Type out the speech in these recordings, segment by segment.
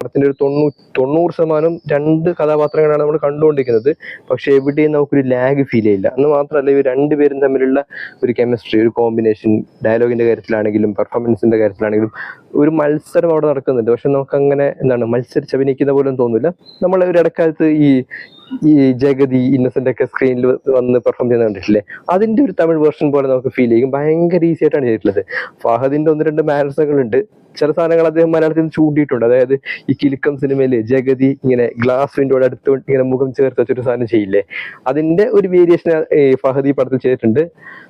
പടത്തിന്റെ ഒരു 90% രണ്ട് കഥാപാത്രങ്ങളാണ് നമ്മൾ കണ്ടുകൊണ്ടിരിക്കുന്നത്. പക്ഷെ എവിടെയും നമുക്കൊരു ലാഗ് ഫീൽ ചെയ്യില്ല. എന്ന് മാത്രമല്ല, ഇവർ രണ്ടുപേരും തമ്മിലുള്ള ഒരു കെമിസ്ട്രി, ഒരു കോമ്പിനേഷൻ, ഡയലോഗിന്റെ കാര്യത്തിലാണെങ്കിലും പെർഫോമൻസിന്റെ കാര്യത്തിലാണെങ്കിലും ഒരു മത്സരം അവിടെ നടക്കുന്നുണ്ട്. പക്ഷെ നമുക്ക് അങ്ങനെ മത്സരിച്ച് അഭിനയിക്കുന്ന പോലും തോന്നില്ല. നമ്മൾ ഒരു ഇടക്കാലത്ത് ഈ ഈ ജഗതി, ഇന്നസെന്റ് ഒക്കെ സ്ക്രീനിൽ വന്ന് പെർഫോം ചെയ്യുന്ന കണ്ടിട്ടില്ലേ? അതിന്റെ ഒരു തമിഴ് വേർഷൻ പോലെ നമുക്ക് ഫീൽ ചെയ്യും. ഭയങ്കര ഈസി ആയിട്ടാണ് ചെയ്തിട്ടുള്ളത്. ഫഹദിന്റെ 1-2 മാനസങ്ങൾ ഉണ്ട്. ചില സാധനങ്ങൾ അദ്ദേഹം മലയാളത്തിൽ നിന്ന് ചൂണ്ടിയിട്ടുണ്ട്. അതായത് ഈ കിലുക്കം സിനിമയില് ജഗതി ഇങ്ങനെ ഗ്ലാസ് വിൻഡോയുടെ അടുത്ത് ഇങ്ങനെ മുഖം ചേർത്ത് വെച്ചൊരു സാധനം ചെയ്യില്ലേ, അതിന്റെ ഒരു വേരിയേഷൻ ഫഹദ് ഈ പടത്തിൽ ചെയ്തിട്ടുണ്ട്.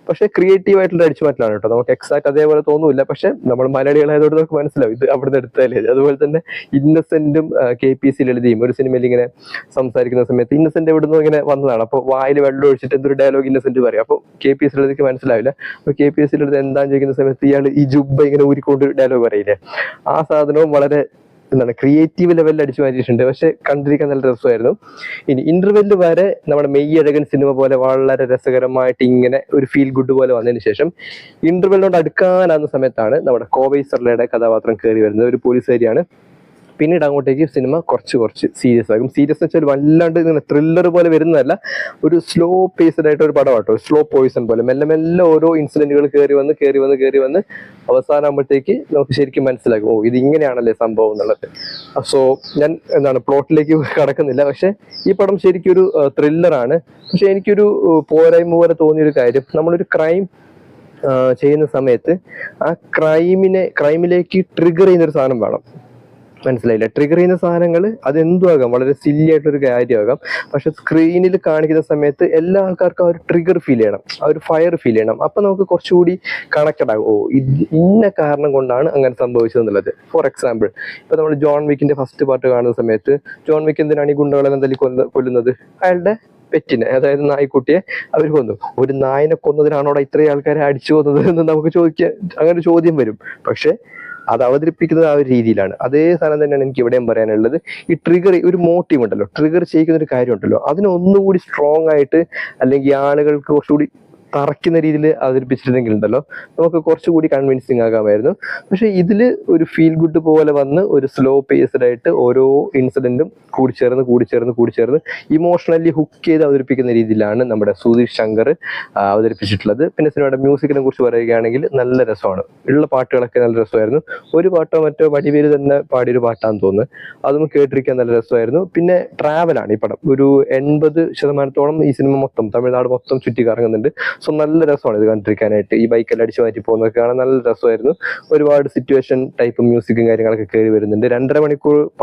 പക്ഷെ ക്രിയേറ്റീവ് ആയിട്ടുള്ള അടിച്ചുമാറ്റലാണ് കേട്ടോ. നമുക്ക് എക്സാക്ട് അതേപോലെ തോന്നൂല്ല. പക്ഷെ നമ്മൾ മലയാളികളായതുകൊണ്ട് നമുക്ക് മനസ്സിലാവും ഇത് അവിടുന്ന് എടുത്താലേ. അതുപോലെ തന്നെ ഇന്നസെന്റും KPC ലളിതയും ഒരു സിനിമയിൽ ഇങ്ങനെ സംസാരിക്കുന്ന സമയത്ത് ഇന്നസെന്റ് എവിടുന്നോ ഇങ്ങനെ വന്നതാണ്. അപ്പൊ വായിൽ വെള്ളം ഒഴിച്ചിട്ട് എന്തൊരു ഡയലോഗ് ഇന്നസെന്റ് പറയും. അപ്പൊ KPC ലളിതയ്ക്ക് മനസ്സിലാവില്ല. അപ്പൊ KPC ലളിത എന്താന്ന് ചോദിക്കുന്ന സമയത്ത് ഇയാൾ ഈ ജുബ്ബ ഇങ്ങനെ ഊരിക്കൊണ്ട് ഡയലോഗ് പറയില്ലേ, ആ സാധനവും വളരെ ക്രിയേറ്റീവ് ലെവലിൽ അടിച്ചു മാറ്റിയിട്ടുണ്ട്. പക്ഷെ കണ്ടിരിക്കാൻ നല്ല രസമായിരുന്നു. ഇനി ഇന്റർവെല്ല് വരെ നമ്മുടെ മെയ്യഴകൻ സിനിമ പോലെ വളരെ രസകരമായിട്ട് ഇങ്ങനെ ഒരു ഫീൽ ഗുഡ് പോലെ വന്നതിന് ശേഷം ഇന്റർവെല്ലിനോട് അടുക്കാനാകുന്ന സമയത്താണ് നമ്മുടെ കോവൈ സർലയുടെ കഥാപാത്രം കയറി വരുന്നത്. ഒരു പോലീസുകാരിയാണ്. പിന്നീട് അങ്ങോട്ടേക്ക് സിനിമ കുറച്ച് സീരിയസ് ആകും. സീരിയസ് എന്ന് വെച്ചാൽ വല്ലാണ്ട് ഇങ്ങനെ ത്രില്ലർ പോലെ വരുന്നതല്ല, ഒരു സ്ലോ പേസ്ഡ് ആയിട്ട് ഒരു പടമാട്ടോ. സ്ലോ പോയിസൺ പോലെ മെല്ലെ മെല്ലെ ഓരോ ഇൻസിഡന്റുകൾ കയറി വന്ന് അവസാനമാകുമ്പോഴത്തേക്ക് നമുക്ക് ശരിക്കും മനസ്സിലാകും, ഓ ഇത് ഇങ്ങനെയാണല്ലേ സംഭവം എന്നുള്ളത്. സോ ഞാൻ പ്ലോട്ടിലേക്ക് കടക്കുന്നില്ല. പക്ഷെ ഈ പടം ശരിക്കും ഒരു ത്രില്ലറാണ്. പക്ഷെ എനിക്കൊരു പോരായ്മ പോലെ തോന്നിയൊരു കാര്യം, നമ്മളൊരു ക്രൈം ചെയ്യുന്ന സമയത്ത് ആ ക്രൈമിലേക്ക് ട്രിഗർ ചെയ്യുന്നൊരു സാധനം വേണം. മനസ്സിലായില്ല? ട്രിഗർ ചെയ്യുന്ന സാധനങ്ങൾ അതെന്തും ആകാം, വളരെ സില്ലി ആയിട്ടൊരു കാര്യമാകാം. പക്ഷെ സ്ക്രീനിൽ കാണിക്കുന്ന സമയത്ത് എല്ലാ ആൾക്കാർക്കും ആ ഒരു ട്രിഗർ ഫീൽ ചെയ്യണം, ആ ഒരു ഫയർ ഫീൽ ചെയ്യണം. അപ്പൊ നമുക്ക് കുറച്ചുകൂടി കണക്റ്റഡ് ആകും, ഓ ഇന്ന കാരണം കൊണ്ടാണ് അങ്ങനെ സംഭവിച്ചത് എന്നുള്ളത്. ഫോർ എക്സാമ്പിൾ, ഇപ്പൊ നമ്മൾ ജോൺ വിക്കിന്റെ ഫസ്റ്റ് പാർട്ട് കാണുന്ന സമയത്ത് ജോൺ വിക്ക് എന്തിനാണ് ഈ ഗുണ്ടകളെല്ലാം തല്ലി കൊല്ലുന്നത്? അയാളുടെ പെറ്റിനെ, അതായത് നായ്ക്കുട്ടിയെ അവർ കൊന്നു. ഒരു നായനെ കൊന്നതിനാണോടെ ഇത്രയും ആൾക്കാരെ അടിച്ചു കൊന്നത് എന്ന് നമുക്ക് അങ്ങനെ ചോദ്യം വരും. പക്ഷെ അത് അവതരിപ്പിക്കുന്നത് ആ ഒരു രീതിയിലാണ്. അതേ സാധനം തന്നെയാണ് എനിക്ക് ഇവിടെയും പറയാനുള്ളത്. ഈ ഒരു മോട്ടീവ് ഉണ്ടല്ലോ, ട്രിഗർ ചെയ്യിക്കുന്ന ഒരു കാര്യം ഉണ്ടല്ലോ, അതിനൊന്നുകൂടി സ്ട്രോങ് ആയിട്ട് അല്ലെങ്കിൽ ആളുകൾക്ക് കുറച്ചുകൂടി തറയ്ക്കുന്ന രീതിയിൽ അവതരിപ്പിച്ചിട്ടുണ്ടെങ്കിൽ ഉണ്ടല്ലോ നമുക്ക് കുറച്ചുകൂടി കൺവിൻസിങ് ആകാമായിരുന്നു. പക്ഷെ ഇതില് ഒരു ഫീൽ ഗുഡ് പോലെ വന്ന് ഒരു സ്ലോ പേസ്ഡ് ആയിട്ട് ഓരോ ഇൻസിഡന്റും കൂടിച്ചേർന്ന് ഇമോഷണലി ഹുക്ക് ചെയ്ത് അവതരിപ്പിക്കുന്ന രീതിയിലാണ് നമ്മുടെ സുധീഷ് ശങ്കർ അവതരിപ്പിച്ചിട്ടുള്ളത്. പിന്നെ സിനിമയുടെ മ്യൂസിക്കിനെ കുറിച്ച് പറയുകയാണെങ്കിൽ നല്ല രസമാണ്. ഉള്ള പാട്ടുകളൊക്കെ നല്ല രസമായിരുന്നു. ഒരു പാട്ടോ മറ്റോ വടിവേല് തന്നെ പാടിയൊരു പാട്ടാന്ന് തോന്നുന്നു, അതും കേട്ടിരിക്കാൻ നല്ല രസമായിരുന്നു. പിന്നെ ട്രാവലാണ് ഈ പടം. ഒരു 80% ഈ സിനിമ മൊത്തം തമിഴ്നാട് മൊത്തം ചുറ്റി കറങ്ങുന്നുണ്ട്. സോ നല്ല രസമാണ് ഇത് കണ്ടിരിക്കാനായിട്ട്. ഈ ബൈക്കെല്ലാം അടിച്ചു മാറ്റി പോകുന്നതൊക്കെ കാണാൻ നല്ല രസമായിരുന്നു. ഒരുപാട് സിറ്റുവേഷൻ ടൈപ്പ് മ്യൂസിക്കും കാര്യങ്ങളൊക്കെ കയറി വരുന്നുണ്ട്. 2.5 മണിക്കൂർ